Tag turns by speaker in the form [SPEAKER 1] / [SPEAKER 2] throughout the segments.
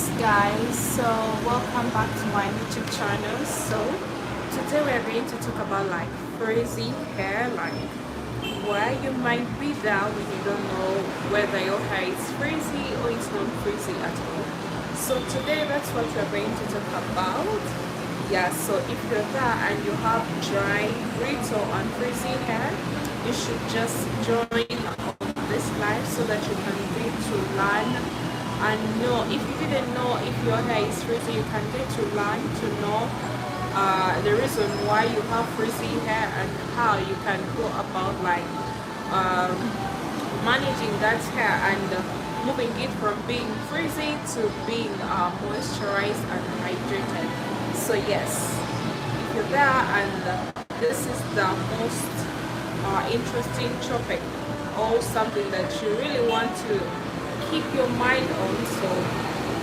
[SPEAKER 1] Guys, so welcome back to my YouTube channel. So today we are going to talk about like frizzy hair, like why you might be down when you don't know whether your hair is frizzy or it's not frizzy at all. So today that's what we're going to talk about. Yeah, so if you're there and you have dry, brittle and frizzy hair, you should just join on this live so that you can get to learn and know. If you didn't know if your hair is frizzy, you can get to learn to know the reason why you have frizzy hair and how you can go about like um, managing that hair and moving it from being frizzy to being moisturized and hydrated. So yes, if you're there and this is the most interesting topic or something that you really want to keep your mind on, so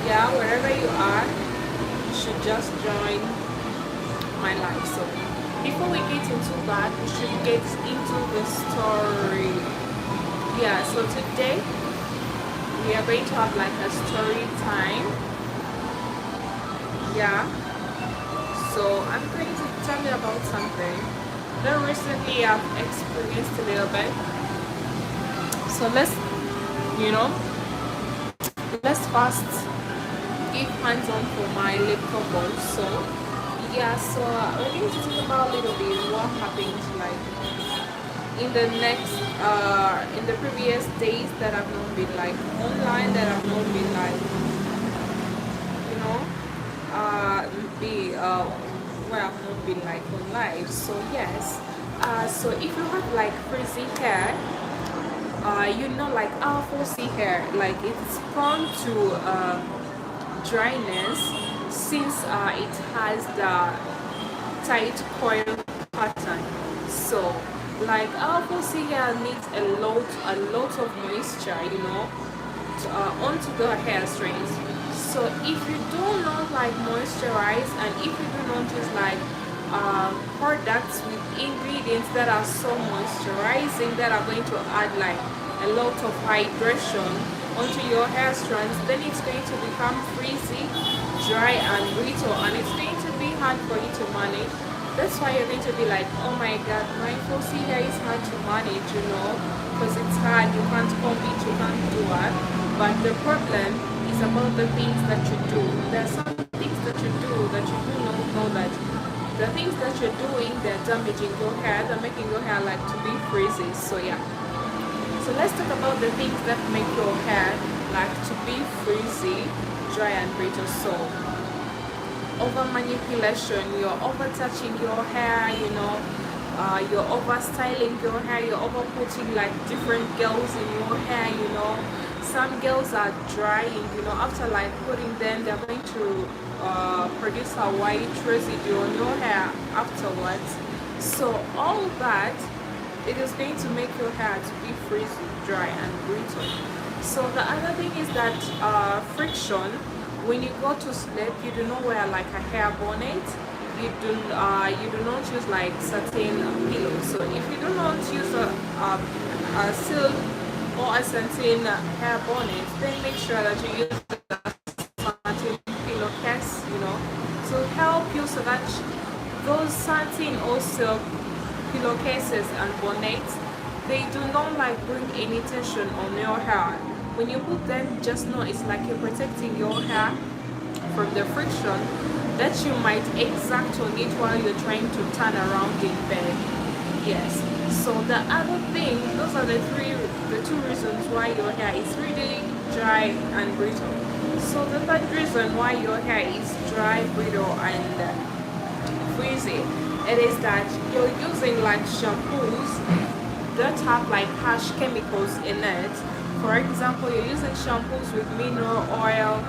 [SPEAKER 1] yeah, wherever you are, you should just join my life. So before we get into that, we should get into the story. Yeah, so today we are going to have like a story time. Yeah, so I'm going to tell you about something that recently I've experienced a little bit. So let's first give hands on for my lip combo. So yeah, so we're going to talk about a little bit what happened like in the next in the previous days that I've not been like online, that I've not been like be where I've not been like on live. So yes, so if you have like frizzy hair, like our frizzy hair, like it's prone to dryness since it has the tight coil pattern. So like our frizzy hair needs a lot of moisture, onto the hair strands. So if you do not like moisturize and if you do not use like products with ingredients that are so moisturizing, that are going to add like a lot of hydration onto your hair strands, then it's going to become frizzy, dry and brittle, and it's going to be hard for you to manage. That's why you're going to be like, oh my god, my frizzy hair is hard to manage, because it's hard, you can't comb it, you can't do it. But the problem is about the things that you do. There are some things that you do that you do not know that the things that you're doing, they're damaging your hair, they're making your hair like to be frizzy. So yeah, so let's talk about the things that make your hair like to be frizzy, dry and brittle. So over manipulation, you're over touching your hair, you're over styling your hair, you're over putting like different gels in your hair. Some girls are drying, after like putting them, they're going to produce a white residue on your hair afterwards. So all that, it is going to make your hair to be frizzy, dry and brittle. So the other thing is that friction. When you go to sleep, you do not wear like a hair bonnet. You do not use like satin pillows. So if you do not use a silk or a satin hair bonnet, then make sure that you use a satin pillowcase, to help you, so that those satin or silk pillowcases and bonnets, they do not like bring any tension on your hair. When you put them, just know it's like you're protecting your hair from the friction that you might exact on it while you're trying to turn around in bed. Yes. So the other thing, those are the two reasons why your hair is really dry and brittle. So the third reason why your hair is dry, brittle and frizzy, it is that you're using like shampoos that have like harsh chemicals in it. For example, you're using shampoos with mineral oil.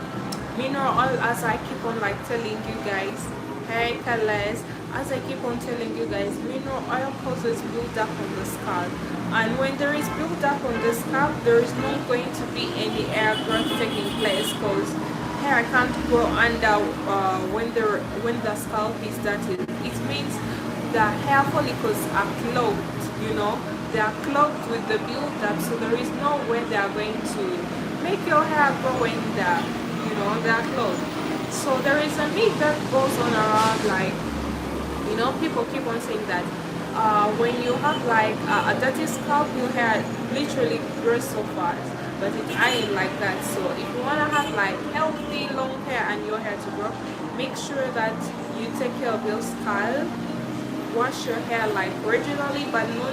[SPEAKER 1] Mineral oil, as I keep on like telling you guys, hair colors, as I keep on telling you guys, mineral oil causes build-up on the scalp. And when there is build-up on the scalp, there is not going to be any hair growth taking place, because hair can't grow under when the scalp is dirty. It means the hair follicles are clogged, they are clogged with the build-up, so there is no way they are going to make your hair grow in there. they are closed. So there is a myth that goes on around, like, people keep on saying that when you have like a dirty scalp, your hair literally grows so fast, but it ain't like that. So if you want to have like healthy long hair and your hair to grow, make sure that you take care of your scalp. Wash your hair like regularly, but not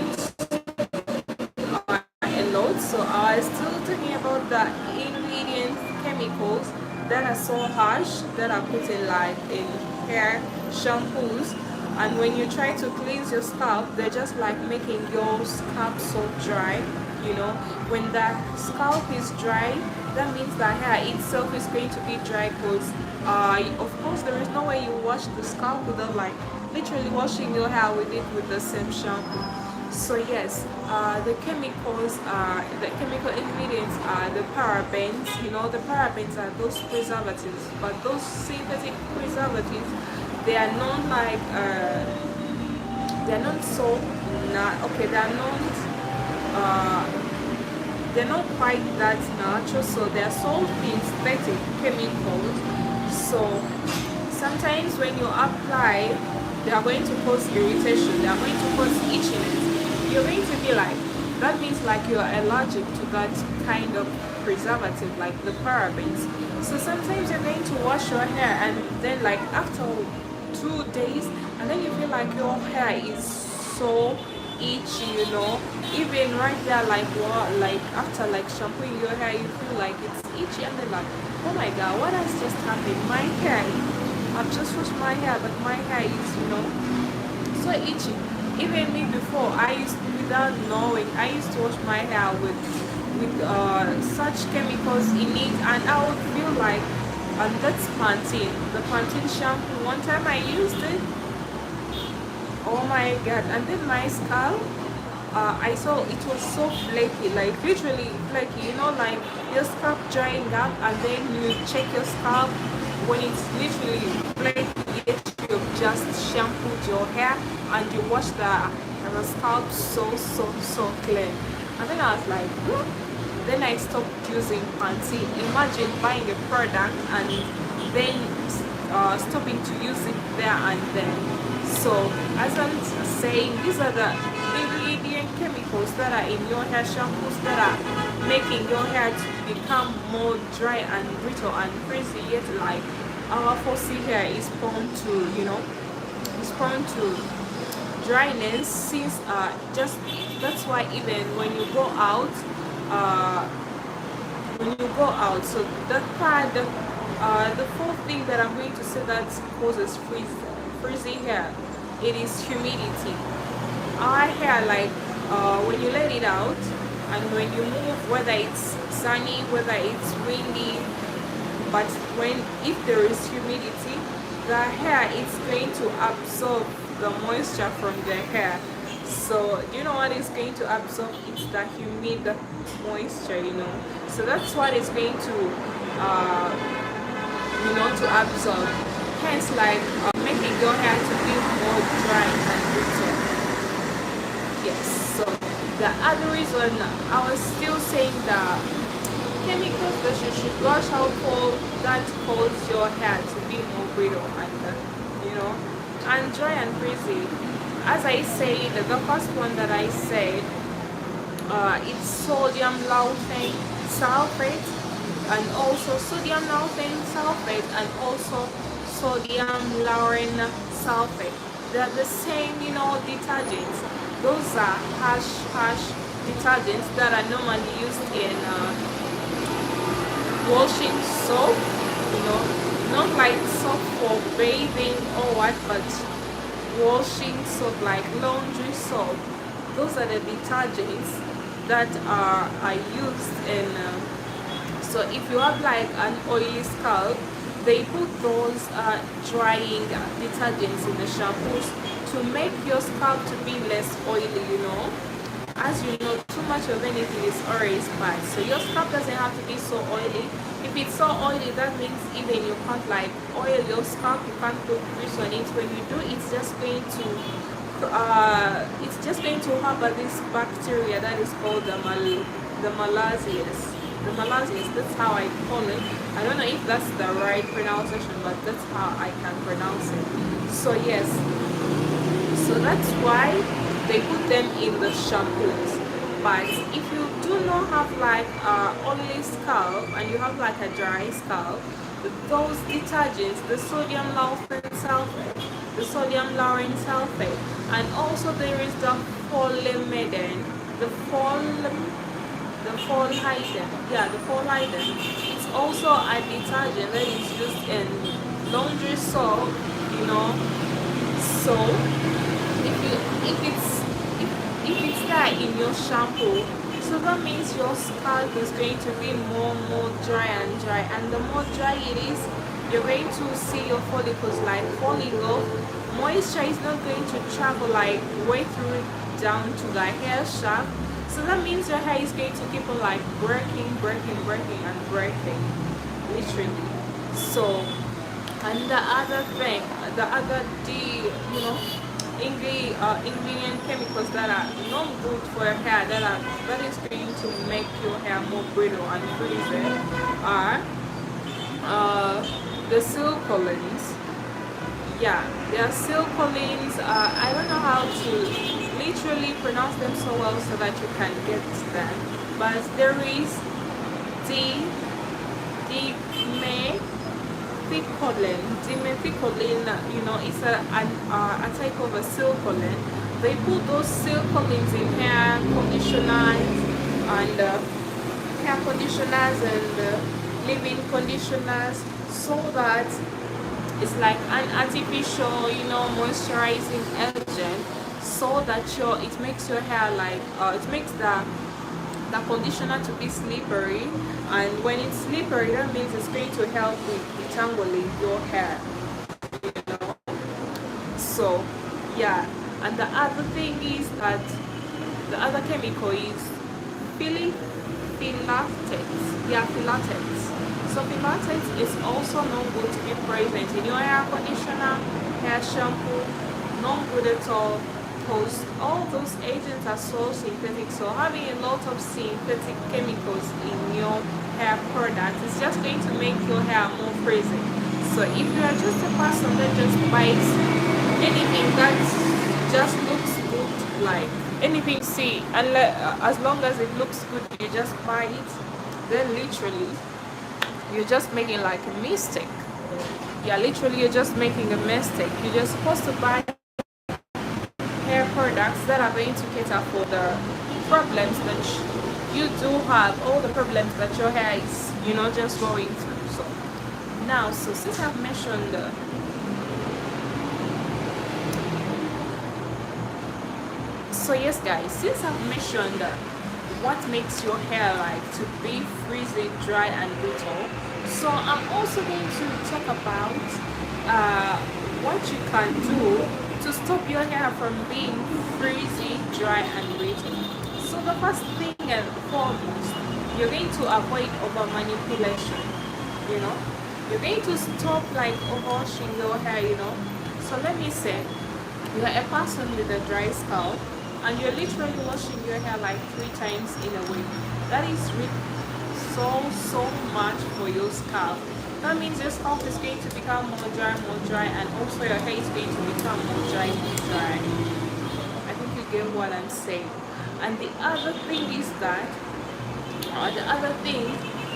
[SPEAKER 1] a lot. So I was still talking about the ingredients, chemicals that are so harsh, that are put in like in hair shampoos, and when you try to cleanse your scalp, they're just like making your scalp so dry. When the scalp is dry, that means the hair itself is going to be dry, because of course there is no way you wash the scalp without like literally washing your hair with it with the same shampoo. So yes, the chemical ingredients are the parabens. The parabens are those preservatives, but those synthetic preservatives, they are not like they're not so not okay. Uh, they're not quite that natural. So they are so synthetic chemicals. So sometimes when you apply, they are going to cause irritation. They are going to cause itchiness. You're going to be like, that means like you're allergic to that kind of preservative, like the parabens. So sometimes you're going to wash your hair, and then like after 2 days, and then you feel like your hair is so itchy. Even right there, like what, like after like shampooing your hair, you feel like it's itchy, and then like, oh my god, what has just happened? My hair, I've just washed my hair, but my hair is so itchy. Even me before, without knowing, I used to wash my hair with such chemicals in it, and I would feel like, that's Pantene, the Pantene shampoo. One time I used it, oh my god, and then my scalp, I saw it was so flaky, like literally flaky, like your scalp drying up, and then you check your scalp when it's literally flaky. You've just shampooed your hair and you wash the scalp so clean. And then I was like, then I stopped using Pantene. Imagine buying a product and then stopping to use it there and then. So as I'm saying, these are the ingredient chemicals that are in your hair shampoos that are making your hair to become more dry and brittle and frizzy, yet like our fussy hair is prone to dryness, since just that's why even when you go out, so that part, the fourth thing that I'm going to say that causes frizzy hair, it is humidity. Our hair, like when you let it out and when you move, whether it's sunny, whether it's windy, but if there is humidity, the hair is going to absorb the moisture from the hair. So you know what is going to absorb? It's the humid moisture. So that's what is going to to absorb, hence like making your hair to be more dry and brittle. Yes. So the other reason I was still saying that chemicals that you should watch out for, that cause your hair to be more brittle and dry and frizzy. As I said, the first one that I said, it's sodium lauryl sulfate, and also sodium lauryl sulfate, and also sodium lauryl sulfate. They're the same, detergents. Those are harsh detergents that are normally used in washing soap, not like soap for bathing or what, but washing soap, like laundry soap. Those are the detergents that are used in so if you have like an oily scalp, they put those drying detergents in the shampoos to make your scalp to be less oily. As you know, too much of anything is always bad. So your scalp doesn't have to be so oily. If it's so oily, that means even you can't like oil your scalp, you can't put grease on it. When you do, it's just going to harbor this bacteria that is called the malarias. the molasses. That's how I call it. I don't know if that's the right pronunciation, but that's how I can pronounce it. So yes, so that's why they put them in the shampoos. But if you do not have like oily scalp and you have like a dry scalp, those detergents, the sodium lauryl sulfate, and also there is the polymedan, the formaldehyde. Yeah, the formaldehyde. It's also a detergent that is used in laundry soap, you know. So if it's there in your shampoo, so that means your scalp is going to be more dry, and the more dry it is, you're going to see your follicles like falling off. Moisture is not going to travel like way through down to the hair shaft, so that means your hair is going to keep on like breaking, literally. So, and the other thing, ingredient chemicals that are not good for your hair, that is going to make your hair more brittle and frizzy, are the silicolins. Yeah, they are silicolins. I don't know how to literally pronounce them so well so that you can get them, but there is dimethicolin, you know, it's a type of a silicolin. They put those silicolins in hair conditioners and leave-in conditioners, so that it's like an artificial, you know, moisturizing agent, so that it makes your hair like it makes the conditioner to be slippery, and when it's slippery, that means it's going to help with detangling your hair, you know. So yeah, and the other thing is that the other chemical is phylactetes. Yeah, phylactetes. So phylactetes is also not good to be present in your hair conditioner, hair shampoo, not good at all, because all those agents are so synthetic. So having a lot of synthetic chemicals in your hair product is just going to make your hair more frizzy. So if you are just a person that just buys anything that just looks good, like anything, see, as long as it looks good, you just buy it, then literally you're just making like a mistake. Yeah, literally you're just making a mistake. You're just supposed to buy hair products that are going to cater for the problems that you do have, all the problems that your hair is, you know, just going through. So now, so since I've mentioned so yes guys, since I've mentioned what makes your hair like to be frizzy, dry and brittle, so I'm also going to talk about what you can do to stop your hair from being frizzy, dry and brittle. So the first thing and foremost, you're going to avoid over manipulation, you know. You're going to stop like overwashing your hair, you know. So let me say you're a person with a dry scalp and you're literally washing your hair like 3 times in a week. That is really so much for your scalp. That means your scalp is going to become more dry, and also your hair is going to become more dry. I think you get what I'm saying. And the other thing is that the other thing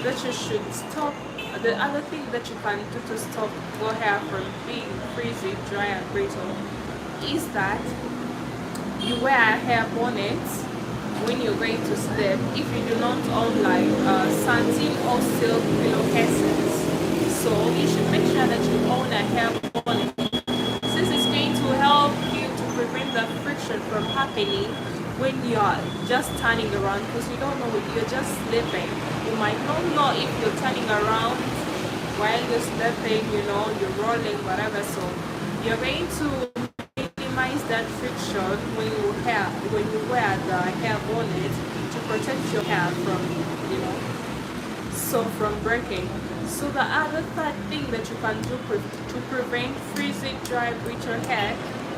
[SPEAKER 1] that you should stop, the other thing that you can do to stop your hair from being frizzy, dry and brittle is that you wear a hair bonnet when you're going to sleep if you do not own like satin or silk pillowcases. So you should make sure that you own a hair bonnet, since it's going to help you to prevent the friction from happening when you're just turning around, because you don't know if you're just sleeping. You might not know if you're turning around while you're sleeping, you know, you're rolling, whatever. So you're going to minimize that friction when you wear the hair bonnet to protect your hair from, you know, so from breaking. So the other third thing that you can do to prevent frizzy, dry, brittle hair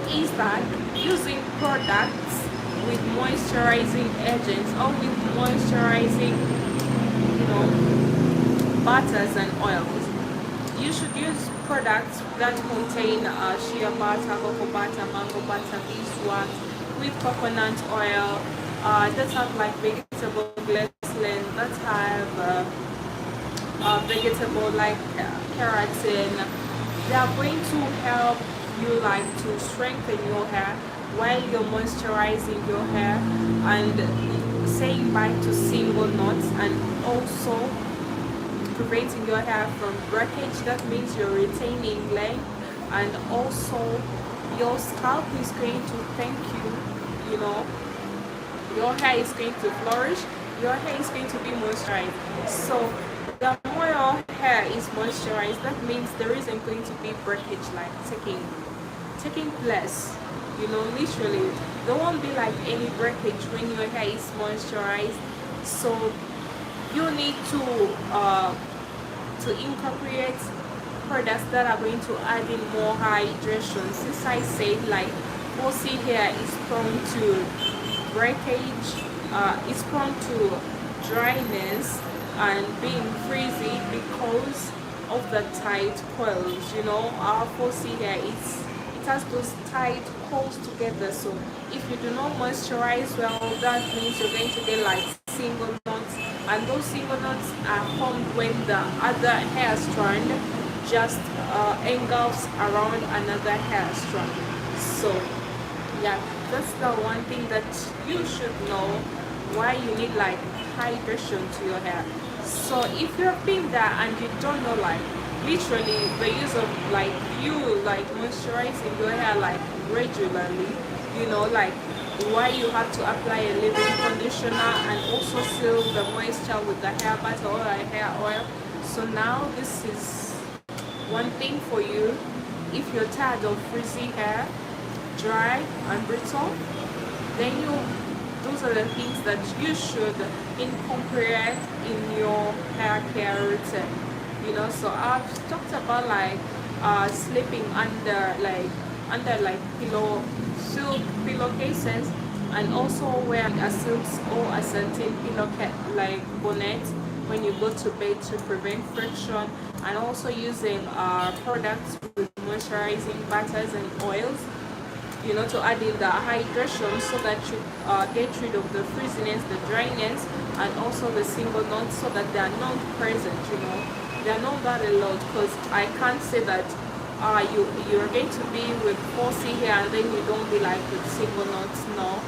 [SPEAKER 1] is that using products with moisturizing agents or with moisturizing, you know, butters and oils. You should use products that contain shea butter, cocoa butter, mango butter, beeswax with coconut oil, that have like vegetable glycerin, that have vegetable like keratin. They are going to help you like to strengthen your hair while you're moisturizing your hair and saying bye to single knots, and also preventing your hair from breakage. That means you're retaining length, and also your scalp is going to thank you. You know, your hair is going to flourish, your hair is going to be moisturized. So the more your hair is moisturized, that means there isn't going to be breakage like taking place. You know, literally there won't be like any breakage when your hair is moisturized. So you need to incorporate products that are going to add in more hydration. Since I said like bossy hair is prone to breakage, it's prone to dryness and being frizzy because of the tight coils. You know, our bossy hair, it has those tight coils together. So if you do not moisturize well, that means you're going to get like single knots, and those single knots are formed when the other hair strand just engulfs around another hair strand. So yeah, that's the one thing that you should know, why you need like hydration to your hair. So if you've been there and you don't know like literally the use of like you like moisturizing your hair like regularly, you know, like why you have to apply a leave-in conditioner and also seal the moisture with the hair butter or a hair oil. So now this is one thing for you. If you're tired of frizzy hair, dry and brittle, then those are the things that you should incorporate in your hair care routine. You know, so I've talked about like sleeping under like silk pillowcases, and also wearing a silk or a satin pillowcase like bonnet when you go to bed to prevent friction, and also using products with moisturizing butters and oils, you know, to add in the hydration so that you get rid of the frizziness, the dryness, and also the single knots, so that they are not present. You know, they are not that a lot, because I can't say that you're going to be with bossy hair and then you don't be like with single knots. No,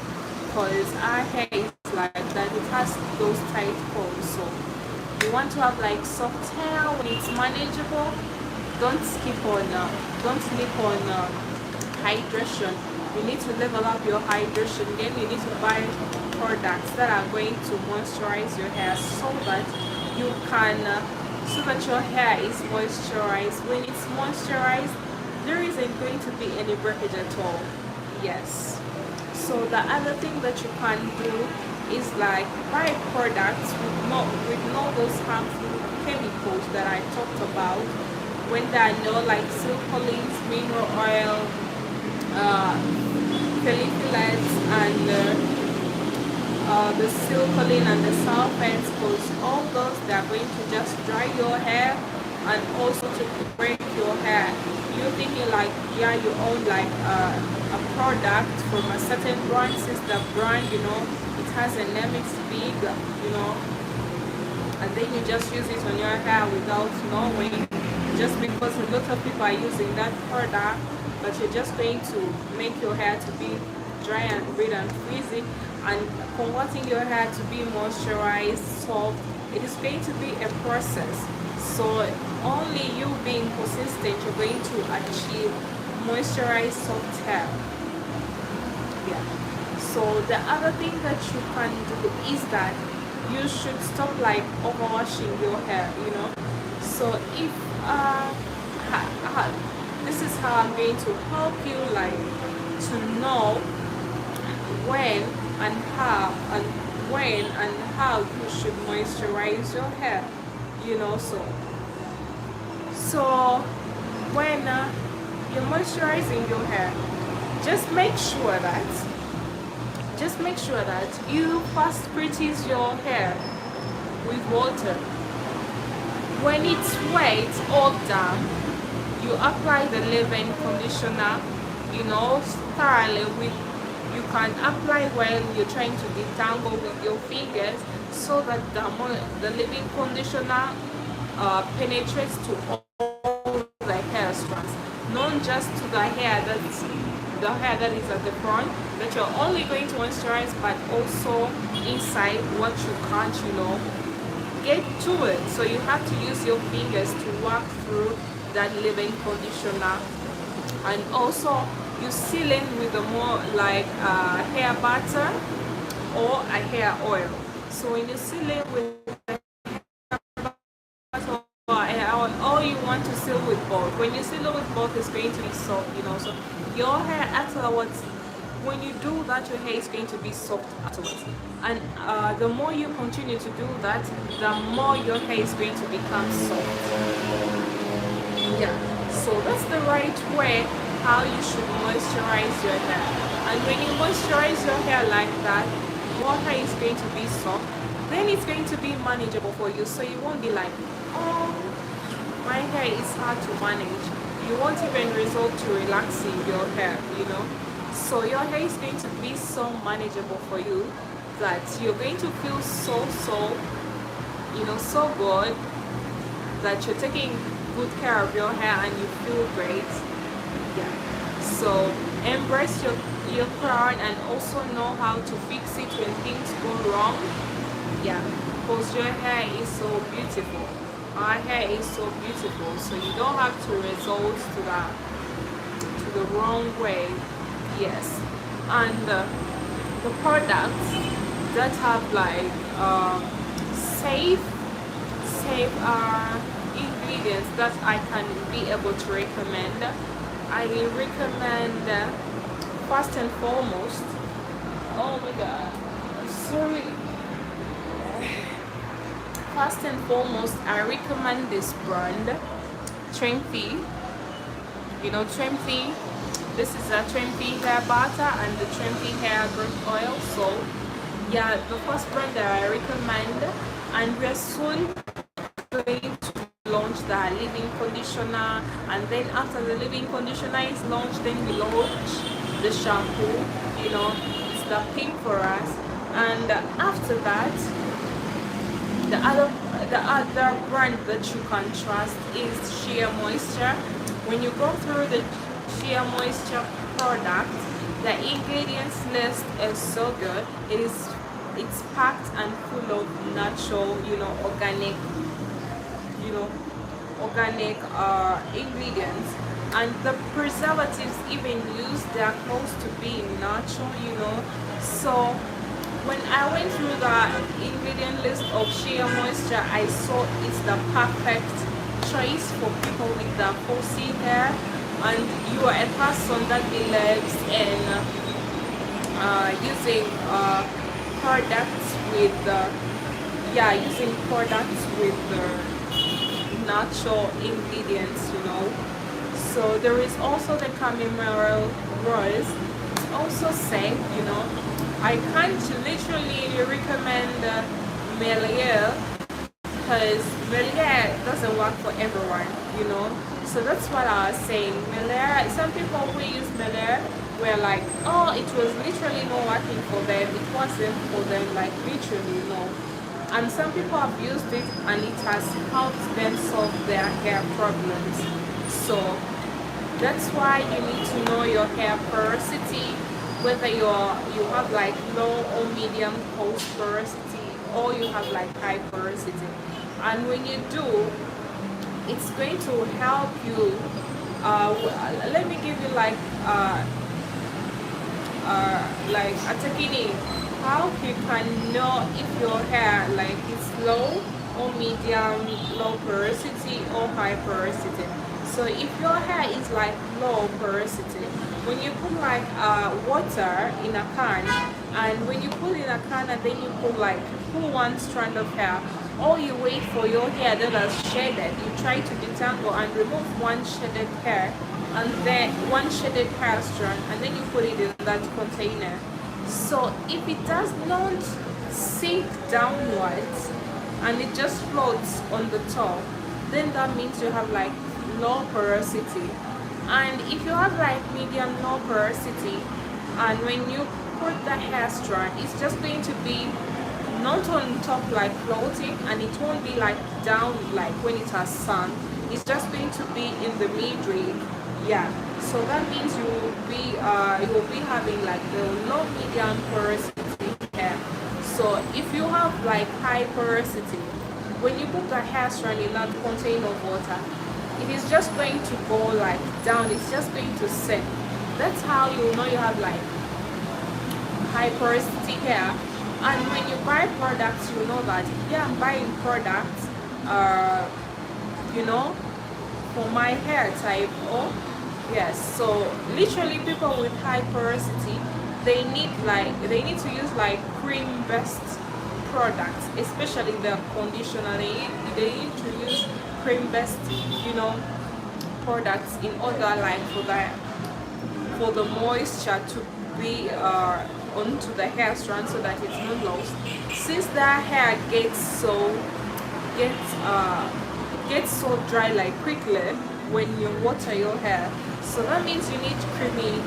[SPEAKER 1] because our hair is like that, it has those tight curls. So you want to have like soft hair when it's manageable. Don't sleep on hydration. You need to level up your hydration. Then you need to buy products that are going to moisturize your hair so that you can so that your hair is moisturized. When it's moisturized, there isn't going to be any breakage at all. Yes. So the other thing that you can do is like buy products with no those harmful chemicals that I talked about. When there are no like silcolines, mineral oil, folliculates, and the silcoline and the sulfates, because all those, they are going to just dry your hair and also to break your hair. You're thinking like, yeah, you own like a product from a certain brand, since the brand, you know, it has a name, it's big, you know, and then you just use it on your hair without knowing, just because a lot of people are using that product, but you're just going to make your hair to be dry and red and frizzy, and converting your hair to be moisturized, soft. It is going to be a process. So only you being consistent, you're going to achieve moisturized soft hair. Yeah. So the other thing that you can do is that you should stop like overwashing your hair, you know. So if this is how I'm going to help you like to know when and how you should moisturize your hair, you know. So when you're moisturizing your hair, just make sure that you first pretties your hair with water. When it's wet or damp, you apply the leave-in conditioner, you know, thoroughly. With you can apply while you're trying to detangle with your fingers, so that the leave-in conditioner penetrates to all the hair strands, not just to the hair that is at the front that you're only going to moisturize, but also inside what you can't, you know, get to it. So you have to use your fingers to work through that leave-in conditioner. And also you seal in with a more like hair butter or a hair oil. So when you seal in with or you want to seal with both. When you seal with both, it's going to be soft, you know. So your hair afterwards, when you do that, your hair is going to be soft afterwards. And the more you continue to do that, the more your hair is going to become soft. Yeah. So that's the right way how you should moisturize your hair. And when you moisturize your hair like that, your hair is going to be soft. Then it's going to be manageable for you. So you won't be like, oh, my hair is hard to manage. You won't even resort to relaxing your hair, you know. So your hair is going to be so manageable for you that you're going to feel so you know, so good that you're taking good care of your hair and you feel great. Yeah. So embrace your crown and also know how to fix it when things go wrong. Yeah, because your hair is so beautiful. Our hair is so beautiful, so you don't have to resort to the wrong way. Yes. And the products that have like safe ingredients that I can be able to recommend, I recommend first and foremost, oh my god, sorry. First and foremost, I recommend this brand, Trimfy. You know Trimfy. This is a Trimfy hair butter and the Trimfy hair growth oil. So yeah, the first brand that I recommend, and we're soon going to launch the leave-in conditioner, and then after the leave-in conditioner is launched, then we launch the shampoo. You know, it's the pink for us, and after that, the other brand that you can trust is Sheer Moisture. When you go through the Sheer Moisture product, the ingredients list is so good. It's packed and full of natural, you know, organic ingredients, and the preservatives even used, they are close to being natural, you know. So when I went through the ingredient list of Sheer Moisture, I saw it's the perfect choice for people with the fussy hair, and you are a person that believes in using products with natural ingredients, you know. So there is also the chamomile rose, also safe, you know. I can't literally recommend Melier, because Melier doesn't work for everyone, you know. So that's what I was saying. Melier, some people who use Melier were like, oh, it was literally not working for them. It wasn't for them, like literally, no. And some people have used it and it has helped them solve their hair problems. So that's why you need to know your hair porosity, whether you have like low or medium pores porosity, or you have like high porosity. And when you do, it's going to help you. Let me give you like a technique how you can know if your hair like is low or medium low porosity or high porosity. So if your hair is like low porosity, when you put like water in a can, and when you put in a can and then you pull one strand of hair, or you wait for your hair that is shaded, you try to detangle and remove one shaded hair, and then one shaded hair strand, and then you put it in that container. So if it does not sink downwards and it just floats on the top, then that means you have like low porosity. And if you have like medium low porosity, and when you put the hair strand, it's just going to be not on top like floating, and it won't be like down like when it has sun. It's just going to be in the midway. Yeah, so that means you will be having like the low medium porosity hair. So if you have like high porosity, when you put the hair strand in that container of water, it is just going to go like down, it's just going to set. That's how you know you have like high porosity hair. And when you buy products, you know that, yeah, I'm buying products you know, for my hair type. Oh yes, so literally people with high porosity, they need to use like cream based products, especially the conditioner. They need to use cream based, you know, products in order like for the moisture to be onto the hair strand so that it's not lost. Since the hair gets so dry like quickly when you water your hair, so that means you need creamy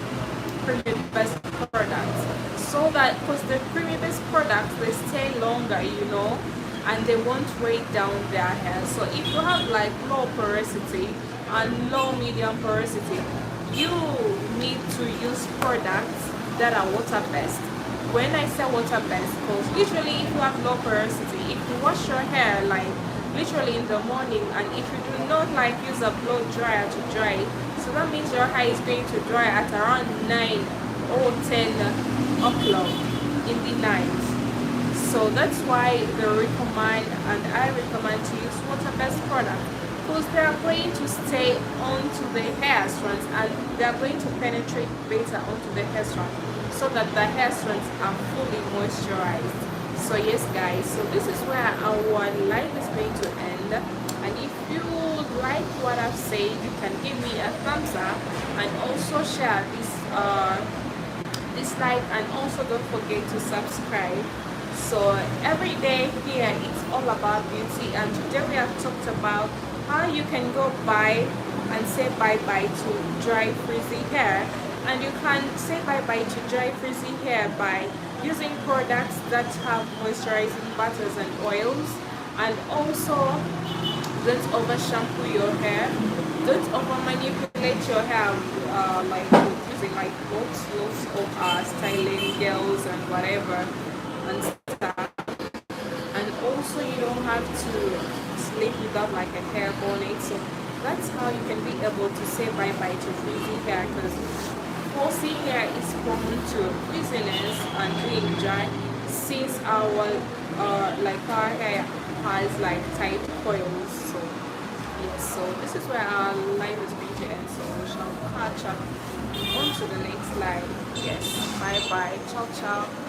[SPEAKER 1] based products, so that because the creamy based products, they stay longer, you know, and they won't weigh down their hair. So if you have like low porosity and low medium porosity, you need to use products that are water based. When I say water based, because literally if you have low porosity, if you wash your hair like literally in the morning, and if you do not like use a blow dryer to dry, so that means your hair is going to dry at around 9 or 10 o'clock in the night. So that's why they recommend, and I recommend, to use water-based products, because they are going to stay onto the hair strands, and they are going to penetrate better onto the hair strand, so that the hair strands are fully moisturized. So yes guys, so this is where our live is going to end. And if you like what I've said, you can give me a thumbs up, and also share this live, and also don't forget to subscribe. So every day here it's all about beauty, and today we have talked about how you can go buy and say bye-bye to dry frizzy hair. And you can say bye-bye to dry frizzy hair by using products that have moisturizing butters and oils. And also, don't over shampoo your hair, don't over manipulate your hair like using like lots of styling gels and whatever and stuff. And also, you don't have to sleep without like a hair bonnet. So that's how you can be able to say bye-bye to frizzy hair, because frizzy hair is prone to frizziness and being dry, since our hair has like tight coils. So yes, so this is where our live is going to end. So we shall catch up on to the next live. Yes, bye bye, ciao ciao.